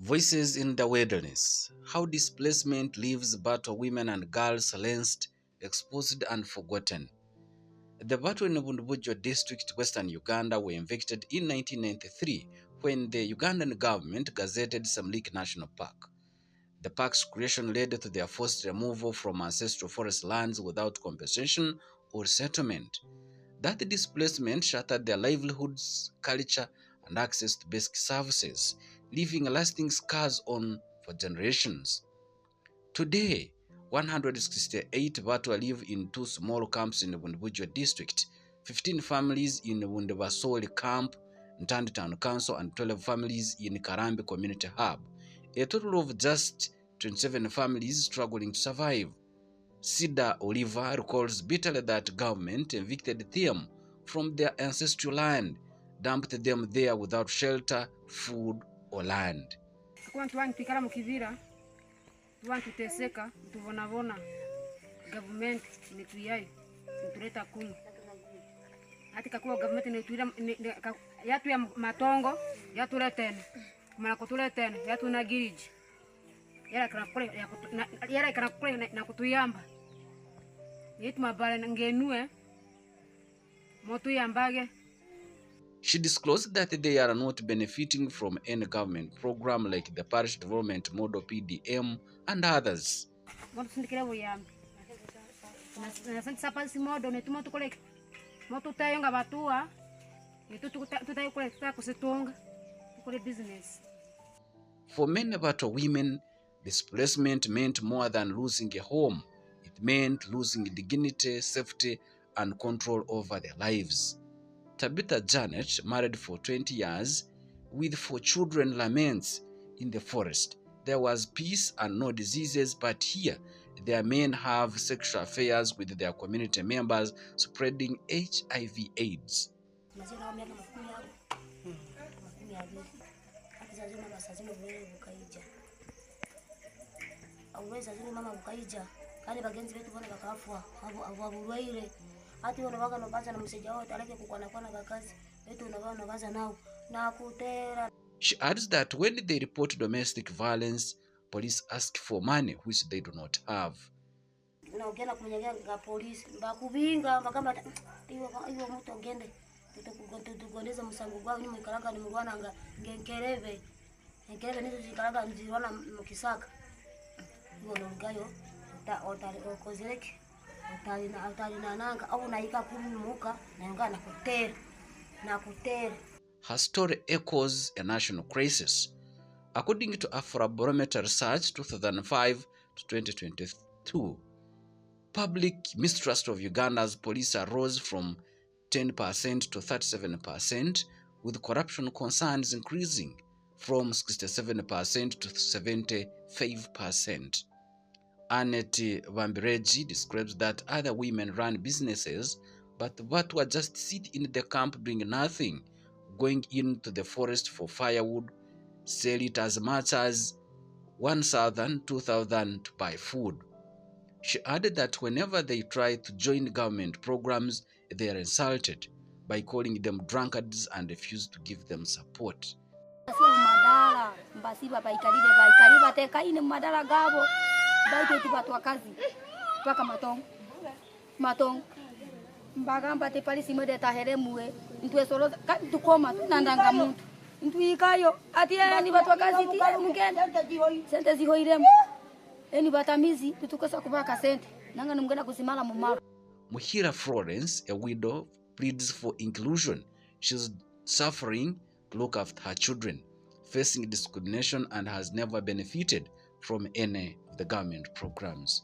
Voices in the Wilderness: How Displacement Leaves Batwa Women and Girls Silenced, Exposed and Forgotten. The Batwa in Bundibugyo district, Western Uganda, were evicted in 1993 when the Ugandan government gazetted Semliki National Park. The park's creation led to their forced removal from ancestral forest lands without compensation or settlement. That displacement shattered their livelihoods, culture, and access to basic services, leaving lasting scars on for generations. Today, 168 Batwa live in two small camps in the Bundibugyo district, 15 families in the Bundibasoli camp, Ntandi Town Council, and 12 families in Karambi Community Hub. A total of just 27 families struggling to survive. Sida Oliver recalls bitterly that government evicted them from their ancestral land, dumped them there without shelter, food, or land. Tuteseka tuvonavona government inetuyai ituleta kunu hati kakuwa government inetuyira yatu ya matongo yatuletene kumana kutuletene yatu na giriji yara kana kule na kutuyamba yetu mabale ngenue motu yambage. She disclosed that they are not benefiting from any government program like the Parish Development Model PDM and others. For many Batwa women, displacement meant more than losing a home. It meant losing dignity, safety, and control over their lives. Tabitha Janet, married for 20 years, with 4 children, laments, in the forest there was peace and no diseases, but here their men have sexual affairs with their community members, spreading HIV/AIDS. She adds that when they report domestic violence, police ask for money which they do not have. Her story echoes a national crisis. According to Afrobarometer Research 2005 to 2022, public mistrust of Uganda's police rose from 10% to 37%, with corruption concerns increasing from 67% to 75%. Annette Vambireji describes that other women run businesses, but Batwa just sit in the camp doing nothing, going into the forest for firewood, sell it as much as 1,000, 2,000 to buy food. She added that whenever they try to join government programs, they are insulted by calling them drunkards and refuse to give them support. Muhira Florence, a widow, pleads for inclusion. She's suffering to look after her children, facing discrimination, and has never benefited from any of the government programs.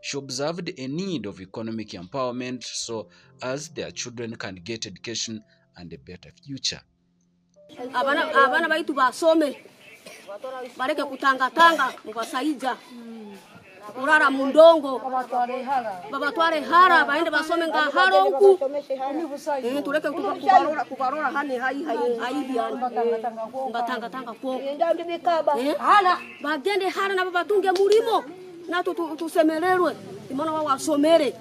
She observed a need of economic empowerment so as their children can get education and a better future. Abana baitu basome bareke kutangatanga mubasaija urara mundongo baba tware hara baende basome nga haro huku tureke kubarora hane hai batanga ko hala bagende hara na baba tunge mulimo na tusemererwe imona wasomere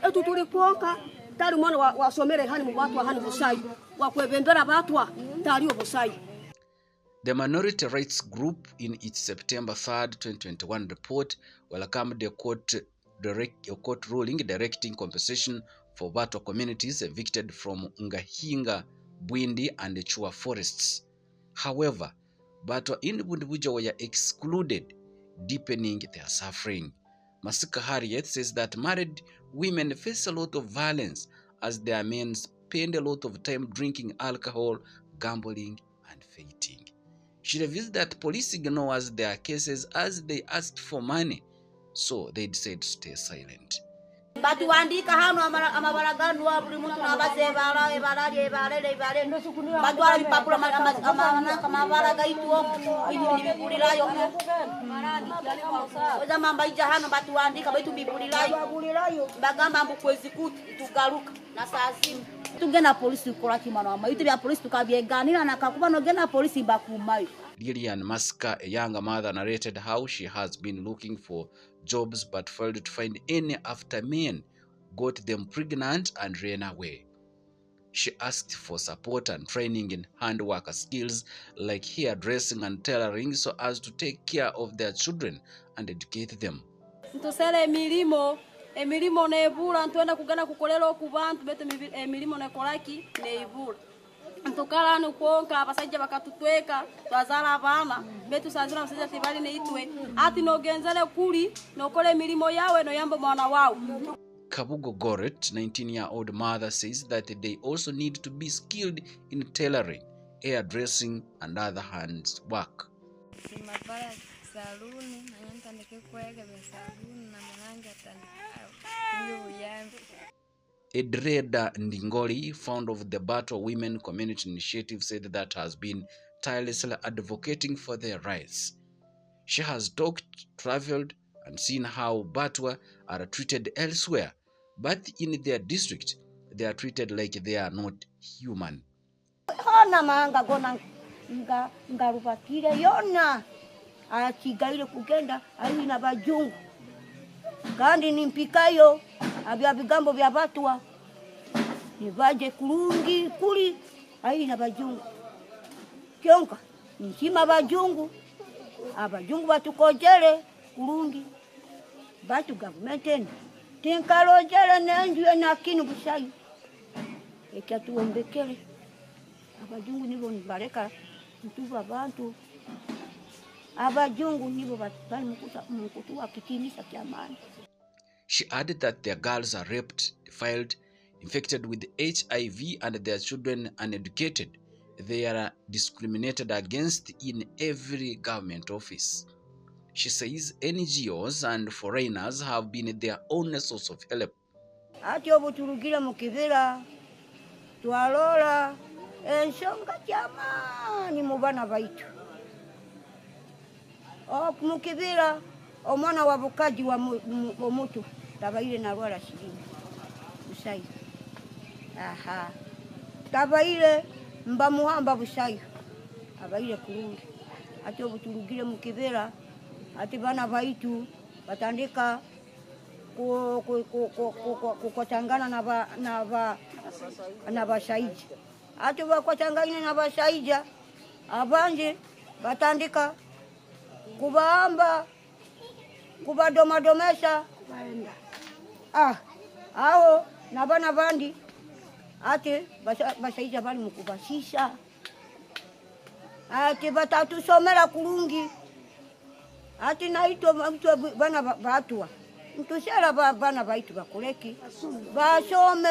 etu tulipoka tari mwana wasomere hani mu Batwa hani busai wakwebembera Batwa tari obusai. The minority rights group in its September 3rd, 2021 report welcomed the court ruling directing compensation for Batwa communities evicted from Ngahinga, Bwindi and Chua forests. However, Batwa individuals were excluded, deepening their suffering. Masika Harriet says that married women face a lot of violence as their men spend a lot of time drinking alcohol, gambling and fighting. She reveals that police ignores their cases as they asked for money, so they decided to stay silent. Batuandika hano amabaragano wa buri muntu nabazebara ebare batwara bipapuro kama baraga ituo bibulirayo oza mamba ija hano batuandika baitu bibulirayo bagamba mbu kwezi kuti tugaruka na saa simu tugena polisi ukora kimano ama itu bya polisi tukabyeganira nakakuba no gena polisi bakumayo. Lillian Masika, a younger mother, narrated how she has been looking for jobs but failed to find any after men got them pregnant and ran away. She asked for support and training in handwork skills like hairdressing and tailoring so as to take care of their children and educate them. Ntusele emilimo nebula ntwenda kugana kukolera okubantu bete emilimo nekolaki neibula. Ntukala nukonka abasajja bakatutweka twazala abana betu sazira abasajja tibali neitwe ati nogenzale kuli nokole emilimo yawe no yamba mwana wao. Kabugo Goret, 19-year-old mother, says that they also need to be skilled in tailoring, hairdressing and other hands work. Edreda Ndingoli, founder of the Batwa Women Community Initiative, said that has been tirelessly advocating for their rights. She has talked, traveled, and seen how Batwa are treated elsewhere, but in their district, they are treated like they are not human. Hana manga gona ngarupatire yona achigaire kugenda alina bajungu kandi nimpikayo abya bigambo bya Batwa nivaje kulungi kuli alina bajungu kyonka nchima bajungu abajungu batukojere kulungi batu government ene tinkalojere nenjwe nakini busayi ekyatuombekere abajungu nibo nibareka ntuba abantu abajungu nibo bali mukutu wakitinisa kyamani. She added that their girls are raped, defiled, infected with HIV, and their children uneducated. They are discriminated against in every government office. She says NGOs and foreigners have been their only source of help. Ati obuturugire mukibira twalola ensonga jamani mubana baitu mukibira omwana wa bukaji wa omutu tabaire na rwala shirini busayi tabaire mba muhamba busayi abaire kulungi ati obuturugire mukibira ati bana baitu batandika kukotangana na bashaija ati bakotangana na bashaija abanje batandika kubaamba kubadomadomesha hao na bana bandi ati bashaija bali mukubashisha ati batatusomera kulungi ati naitwa bana Batwa ntushara bana baitu bakuleki basome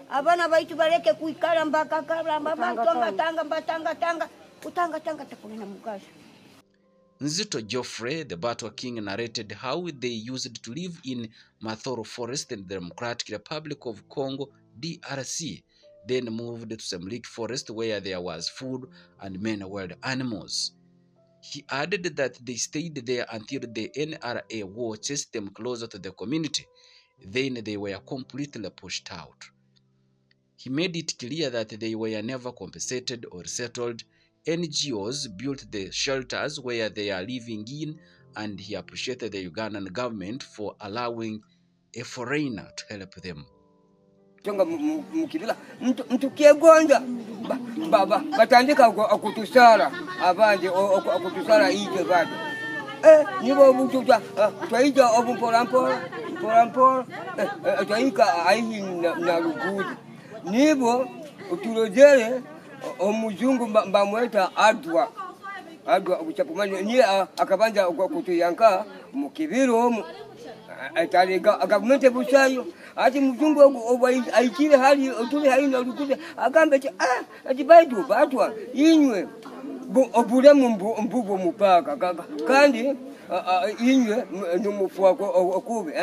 abana baitu bareke kuikala mbaka karamba batanga utanga takunena mugaza. Nzito Geoffrey, the Batwa king, narrated how they used to live in Mathoro Forest in the Democratic Republic of Congo DRC, then moved to some Lake Forest where there was food and many wild animals. He added that they stayed there until the NRA war chased them closer to the community. Then they were completely pushed out. He made it clear that they were never compensated or settled. NGOs built the shelters where they are living in, and he appreciated the Ugandan government for allowing a foreigner to help them. Mtu kiegonja batandika kutusara abanje kutusara ije bado nibo mtu twaija obumpora twaika aihi na rugudi nibo utulojere omuzungu mbamweta adwa kuchapumani ni akabanja kutuyanka mukibiro atali government busayo ati muzungu aikile hali tuli haina rukuze agambe ati baidu batwa inywe obule mbubo mupaka kandi inywe numufwa okube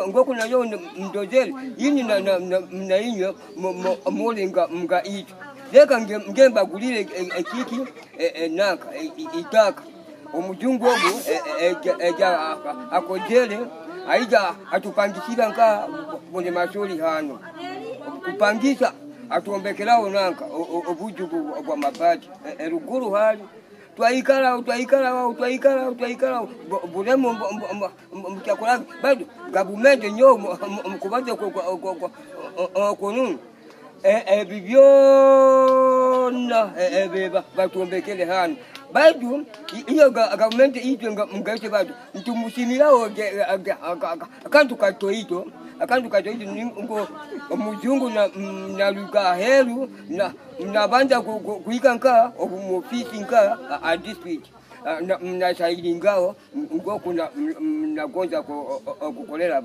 ngokuna yo ndojeli yini na inywe molinga mga itu leka ngemba gulile ekiki naka itaka omujungu ogu akojele aija atupangishira nka bonde masoli hano kupangisha atuombekelao nanka obujugu bwa mabati eruguru hali twaikala bulemo mukyakola bado gavumenti nyo mkubaje konunu ebibyona ebeba batuombekele hano bado iyo gavumenti ito ngaite bado ntumusimirawo akantu katoito ngo omujungu na luka helu na banja kuika nka obumofisi nka a dispute na saidi ngao ngo kuna nagonza kukolera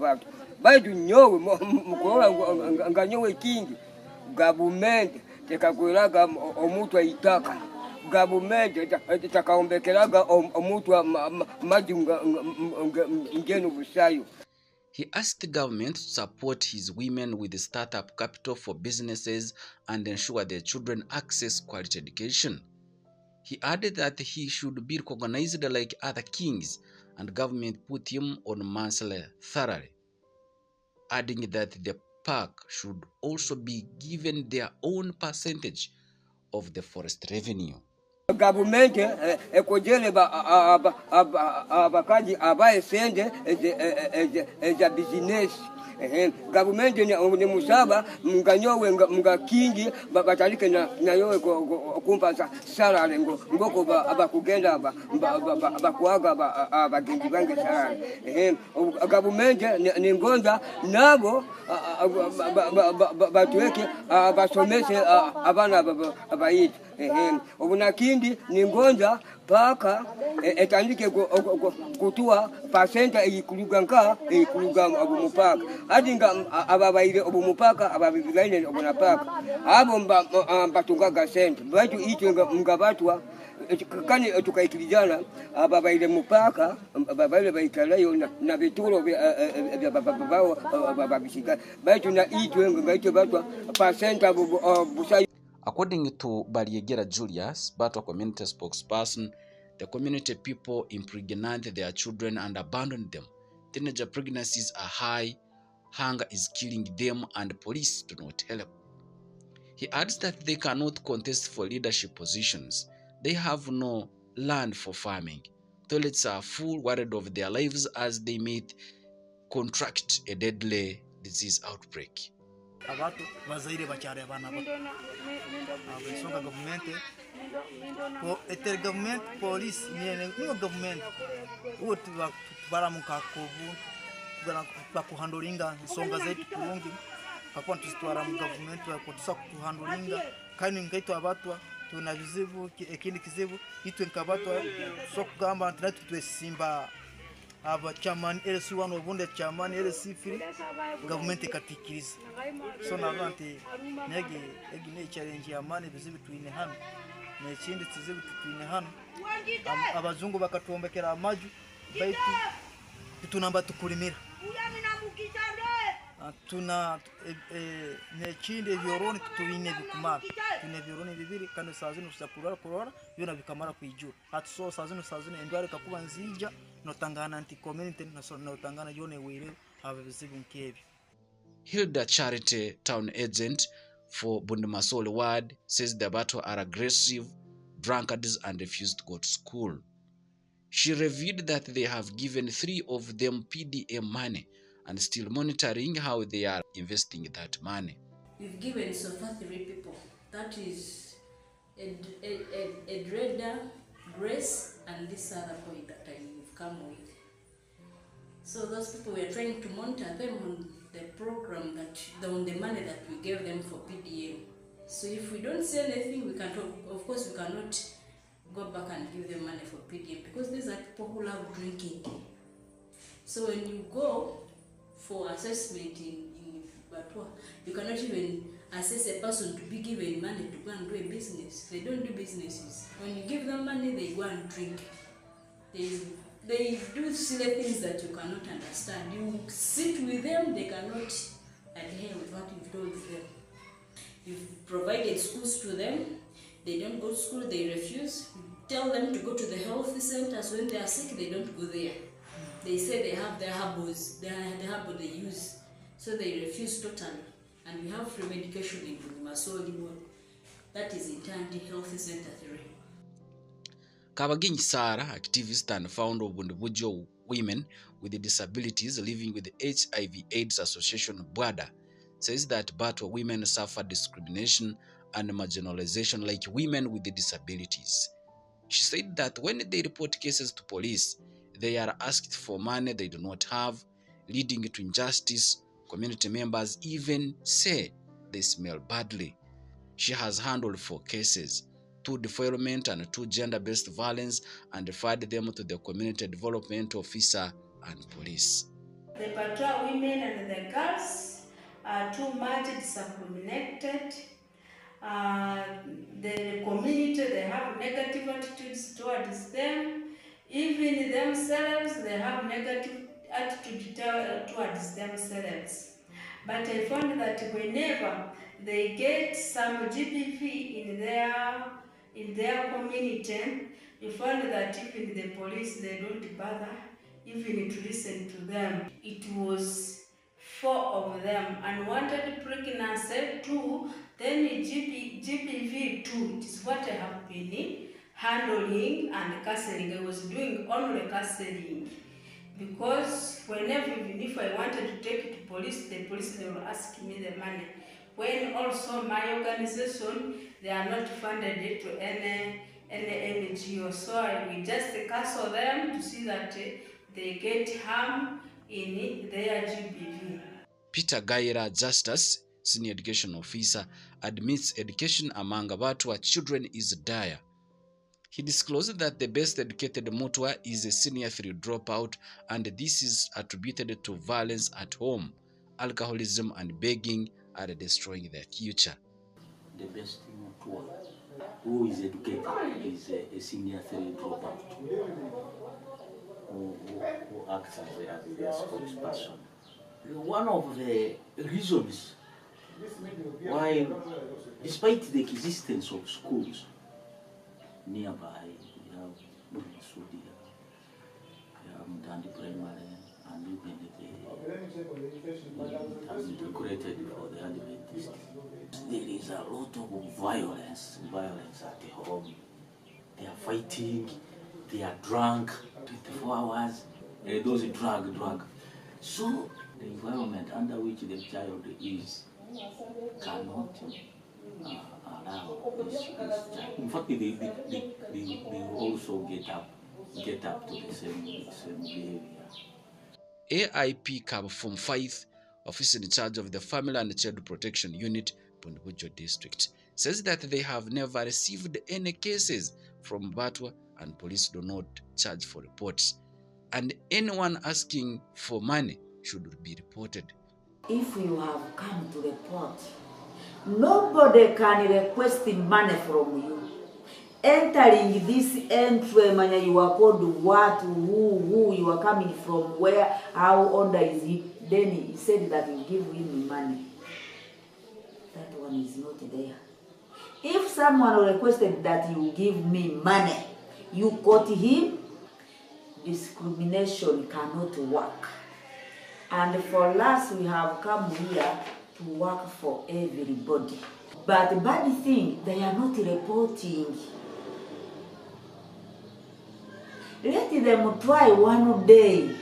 bado nyowe mukola nganyowe kingi gavumenti tekakweraga omuntu aitaka gavumenti takaombekeraga omuntu majunga ngeno busayo. He asked the government to support his women with startup capital for businesses and ensure their children access quality education. He added that he should be recognized like other kings, and government put him on monthly salary, adding that the park should also be given their own percentage of the forest revenue. Government ekojele abakaji abaye sende eja business government ni musaba mnganyowe mga kingi batalike na yowe kumpa salary ngoko abakugenda abakuaga abagenzi bange salary government ni ngonza nabo batuweke basomeshe abana abayiti obunakindi ni ngonza paka etandike kutua pasenta ikuluga nka ikuluga obumupaka adinga ababaire obumupaka ababibilaine obunapaka abo mbatungaga sente baitu itwe ngabatwa kani tukaikilijana ababaile mupaka ababaile baikalayo na bituro bya babao babishika baitu na itwe ngaitwe batwa pasenta busayo. According to Bariegera Julius, Batwa community spokesperson, the community people impregnate their children and abandon them. Teenager pregnancies are high, hunger is killing them, and police do not help. He adds that they cannot contest for leadership positions. They have no land for farming. Toilets are full, worried of their lives as they may contract a deadly disease outbreak. Abatu bazaire bacyari abana bato abisonga government ko eter government police ni government uti baramuka kuvu bakuhandolinga isonga zetu kurungi kwa tusitwara mu government bakotusa kuhandolinga kandi ngaito abatwa tuna bizibu ekindi kizibu itwe nkabatwa so kugamba ntinatu twesimba aba chairman LC one obunde chairman LC free government katikiriza so navanti nege egine challenge ya mane bizibu twine hano n'ekindi kizibu twine hano abazungu bakatuombekera amaju baitu tunamba tukulimira tuna nechinde vyoroni tuine bikumara tune vyoroni bibiri kandi sazino kurora byona bikamara kwijuru hatso sazino endware kakuba nzija notangana anti community notangana yone wire ababizibu nkebi. Hilda Charity, town agent for Bundumasole ward, says the Batwa are aggressive, drunkards, and refuse to go to school. She revealed that they have given 3 of them PDA money and still monitoring how they are investing that money. We've given so far 3 people. That is Edreda, Grace, and this other boy that I've come with. So those people, we are trying to monitor them on the program on the money that we gave them for PDM. So if we don't see anything, we can talk. Of course, we cannot go back and give them money for PDM because these are people who love drinking. So when you go for assessment in Batwa, you cannot even assess a person to be given money to go and do a business. They don't do businesses. When you give them money, they go and drink. They do silly things that you cannot understand. You sit with them, they cannot adhere with what you've told them. You've provided schools to them, they don't go to school, they refuse. You tell them to go to the health centers when they are sick, they don't go there. They say they have their herbals, the herbal they use, so they refuse totally. And we have free medication in Bundumasole ward. That is in Tandi Health Center 3. Kabaginyi Sarah, activist and founder of Bundubujo Women with Disabilities Living with HIV/AIDS Association BWADA, says that Batwa women suffer discrimination and marginalization like women with disabilities. She said that when they report cases to police, they are asked for money they do not have, leading to injustice. Community members even say they smell badly. She has handled 4 cases, 2 defilement and 2 gender-based violence, and referred them to the community development officer and police. The Batwa women and the girls are too much discriminated. The community, they have negative attitudes towards them. Even themselves, they have negative attitude towards themselves. But I found that whenever they get some GBV in their community, you find that even the police, they don't bother even to listen to them. It was 4 of them, unwanted pregnancy 2, then GBV 2. It is what I have been handling and counseling. I was doing only counseling because whenever, even if I wanted to take it to police, the police, they will ask me the money. When also my organization, they are not funded to any NGO, so we just counsel them to see that they get harm in their GBV. Peter Gaira Justus, Senior Education Officer, admits education among Batwa children is dire. He disclosed that the best educated Mutwa is a senior 3 dropout, and this is attributed to violence at home. Alcoholism and begging are destroying their future. The best Mutwa who is educated is a senior 3 dropout who acts as their spokesperson. One of the reasons why, despite the existence of schools nearby, we have Sudia, we have Mutandi Primary, and even it has been created for the Adventists. There is a lot of violence at home. They are fighting, they are drunk 24 hours, those drug. So the environment under which the child is cannot allow this child. In fact, they also get up to the same behavior. AIP Cab from Faith, officer in charge of the Family and Child Protection Unit, Bundubujo District, says that they have never received any cases from Batwa and police do not charge for reports. And anyone asking for money should be reported. If you have come to report, nobody can request money from you. Entering this entry, manya you are called what, who you are coming from, where, how old is he? then he said that he give him money. That one is not there. If someone requested that you give me money, you got him, discrimination cannot work. And for us, we have come here to work for everybody. But the bad thing, they are not reporting. Let them try one day.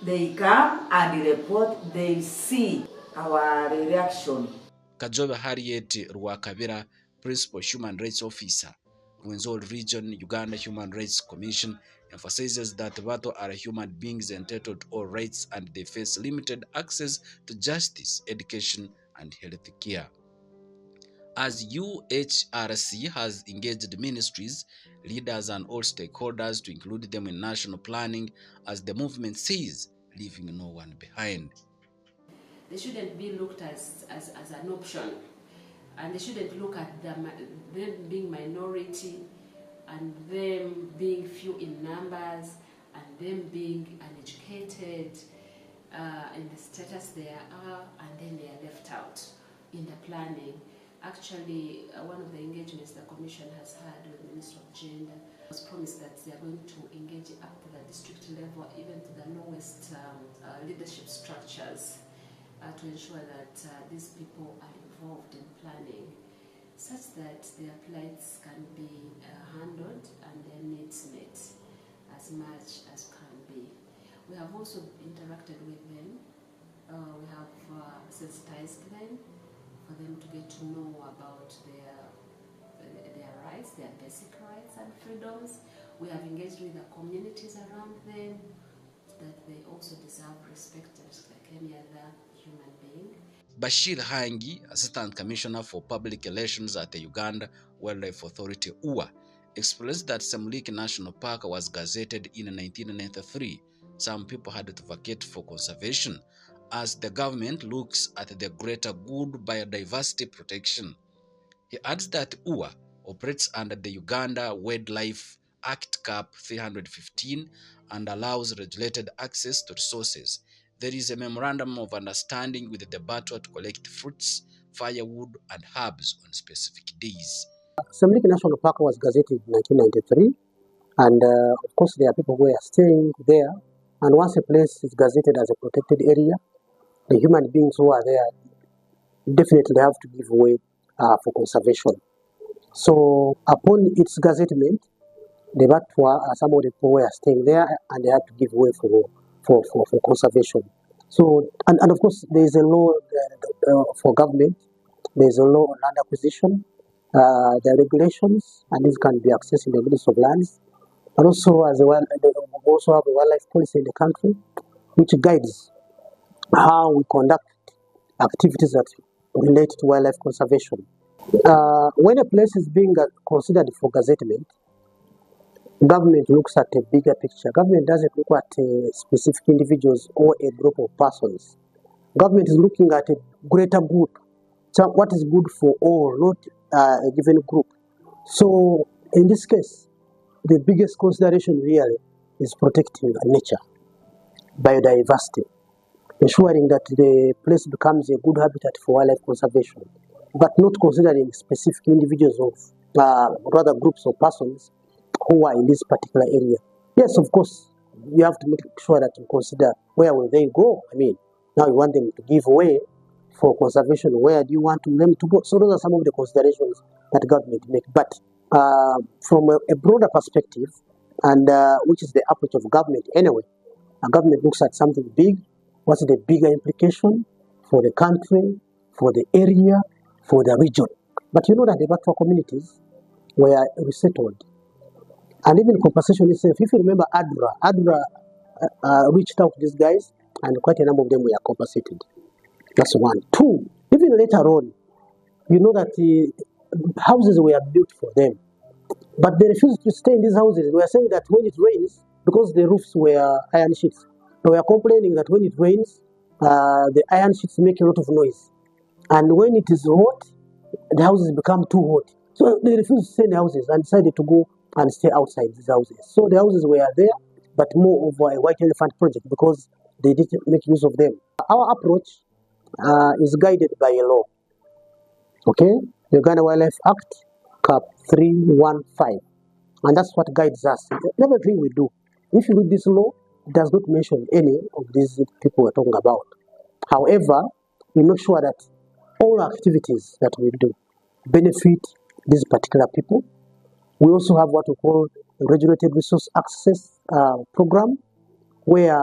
They come and report, they see our reaction. Kajoba Harriet Rwakabira, Principal Human Rights Officer, Rwenzori Region, Uganda Human Rights Commission, emphasizes that Batwa are human beings entitled to all rights and they face limited access to justice, education, and health care. As UHRC has engaged ministries, leaders, and all stakeholders to include them in national planning, as the movement says, leaving no one behind. They shouldn't be looked as an option, and they shouldn't look at them being minority and them being few in numbers and them being uneducated in the status they are, and then they are left out in the planning. Actually, one of the engagements the Commission has had with the Minister of Gender was promised that they are going to engage up to the district level, even to the lowest leadership structures, to ensure that these people are involved in planning, such that their plights can be handled and their needs met as much as can be. We have also interacted with them. We have sensitized them for them to get to know about their rights, their basic rights and freedoms. We have engaged with the communities around them, that they also deserve respect just like any other human being. Bashir Hangi, Assistant Commissioner for Public Relations at the Uganda Wildlife Authority, UWA, explains that Semliki National Park was gazetted in 1993. Some people had to advocate for conservation, as the government looks at the greater good biodiversity protection. He adds that UWA operates under the Uganda Wildlife Act Cap 315 and allows regulated access to resources. There is a memorandum of understanding with the Batwa to collect fruits, firewood, and herbs on specific days. Semliki National Park was gazetted in 1993, and of course there are people who are staying there. And once a place is gazetted as a protected area, the human beings who are there definitely have to give way for conservation. So upon its gazettement, the Batwa, some of the people were staying there, and they had to give way for conservation. So, and of course, there is a law for government. There is a law on land acquisition, the regulations, and these can be accessed in the Ministry of Lands. And also, as well, we also have a wildlife policy in the country, which guides how we conduct activities that relate to wildlife conservation. When a place is being considered for gazettement, government looks at a bigger picture. Government doesn't look at specific individuals or a group of persons. Government is looking at a greater good. So what is good for all, not a given group. So in this case, the biggest consideration really is protecting nature, biodiversity, ensuring that the place becomes a good habitat for wildlife conservation, but not considering specific individuals of rather groups of persons who are in this particular area. Yes, of course, you have to make sure that you consider where will they go. I mean, now you want them to give way for conservation. Where do you want them to go? So those are some of the considerations that government make. But from a broader perspective, and which is the approach of government anyway, a government looks at something big. What's the bigger implication for the country, for the area, for the region? But you know that the Batwa communities were resettled. And even compensation itself, if you remember ADRA reached out to these guys, and quite a number of them were compensated. That's one. Two, even later on, you know that the houses were built for them, but they refused to stay in these houses. They were saying that when it rains, because the roofs were iron sheets, they were complaining that when it rains, the iron sheets make a lot of noise. And when it is hot, the houses become too hot. So they refused to stay in the houses and decided to go and stay outside these houses. So the houses were there, but more of a white elephant project because they didn't make use of them. Our approach is guided by a law. Okay, the Uganda Wildlife Act, Cap 315, and that's what guides us. Everything we do. If you read this law, it does not mention any of these people we're talking about. However, we make sure that all activities that we do benefit these particular people. We also have what we call a regulated resource access program, where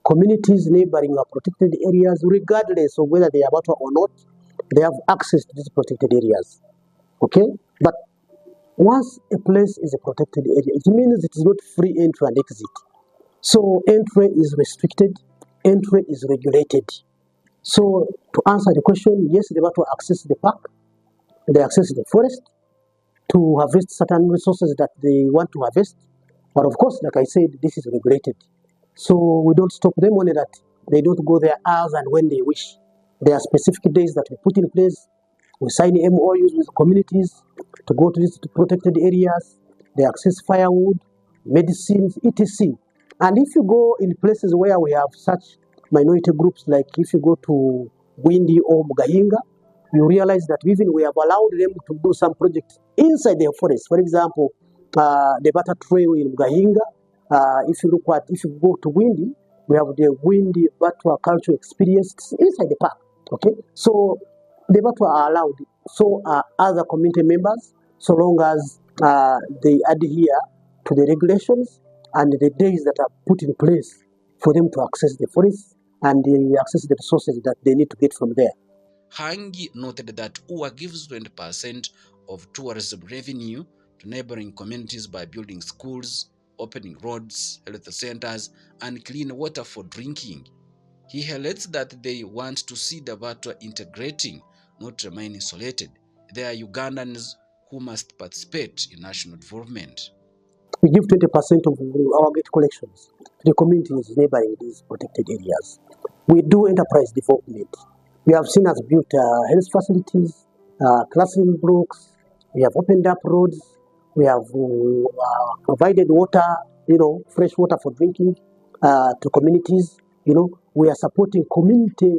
communities neighboring our protected areas, regardless of whether they are Batwa or not, they have access to these protected areas. Okay? But once a place is a protected area, it means it is not free entry and exit. So entry is restricted, entry is regulated. So to answer the question, yes, they want to access the park, they access the forest to harvest certain resources that they want to harvest. But of course, like I said, this is regulated. So we don't stop them only that they don't go there as and when they wish. There are specific days that we put in place. We sign MOUs with communities to go to these protected areas. They access firewood, medicines, etc. And if you go in places where we have such minority groups, like if you go to Windy or Mugahinga, you realize that even we have allowed them to do some projects inside their forest. For example, the Batwa Trail in Mugahinga. If you go to Windy, we have the Windy Batwa cultural experience inside the park. Okay, so the Batwa are allowed. So are other community members, so long as they adhere to the regulations and the days that are put in place for them to access the forest and they access the resources that they need to get from there. Hangi noted that UWA gives 20% of tourism revenue to neighboring communities by building schools, opening roads, health centers, and clean water for drinking. He highlights that they want to see the Batwa integrating, not remain isolated. They are Ugandans who must participate in national development. We give 20% of our gate collections to the communities neighboring these protected areas. We do enterprise development. We have seen us build health facilities, classroom blocks. We have opened up roads. We have provided water, fresh water for drinking to communities. We are supporting community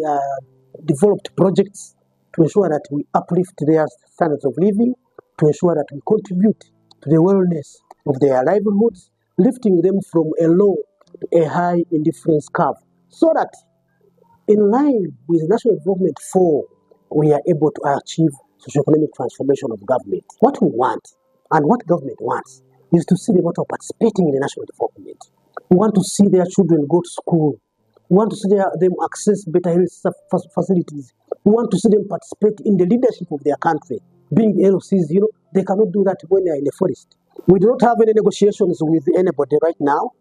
developed projects to ensure that we uplift their standards of living, to ensure that we contribute to the wellness of their livelihoods, lifting them from a low to a high indifference curve, so that in line with National Development 4, we are able to achieve socio-economic transformation of government. What we want and what government wants is to see the Batwa participating in the national development. We want to see their children go to school. We want to see them access better health facilities. We want to see them participate in the leadership of their country. Being LCs, they cannot do that when they are in the forest. We do not have any negotiations with anybody right now.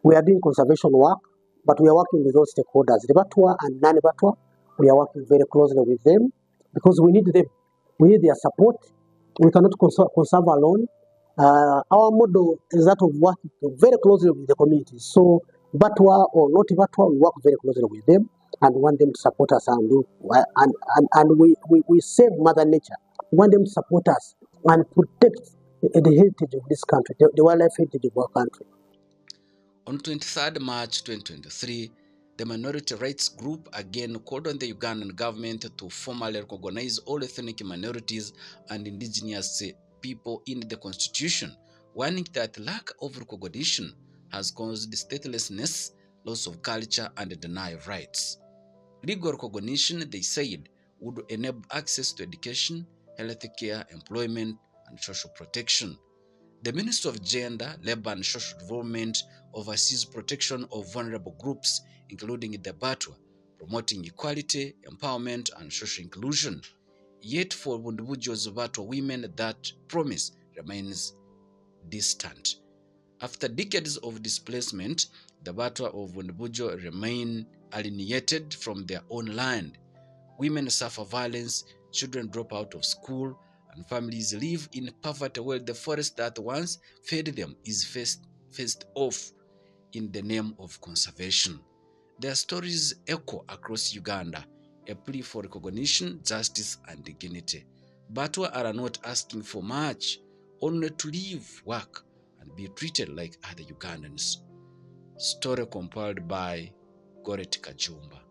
We are doing conservation work, but we are working with all stakeholders, the Batwa and non-Batwa. We are working very closely with them because we need them. We need their support. We cannot conserve alone. Our model is that of working very closely with the communities. So Batwa or not Batwa, we work very closely with them and want them to support us and we save Mother Nature. We want them to support us and protect the heritage of this country, the wildlife heritage of our country. On 23rd March 2023, the minority rights group again called on the Ugandan government to formally recognize all ethnic minorities and indigenous people in the constitution, warning that lack of recognition has caused statelessness, loss of culture, and denial of rights. Legal recognition, they said, would enable access to education, healthcare, employment, and social protection. The Minister of Gender, Labour and Social Development oversees protection of vulnerable groups, including the Batwa, promoting equality, empowerment, and social inclusion. Yet for Bundubujo's Batwa women, that promise remains distant. After decades of displacement, the Batwa of Bundubujo remain alienated from their own land. Women suffer violence, children drop out of school, and families live in poverty where the forest that once fed them is fenced off in the name of conservation. Their stories echo across Uganda, a plea for recognition, justice, and dignity. Batwa are not asking for much, only to live, work, and be treated like other Ugandans. Story compiled by Goret Kajumba.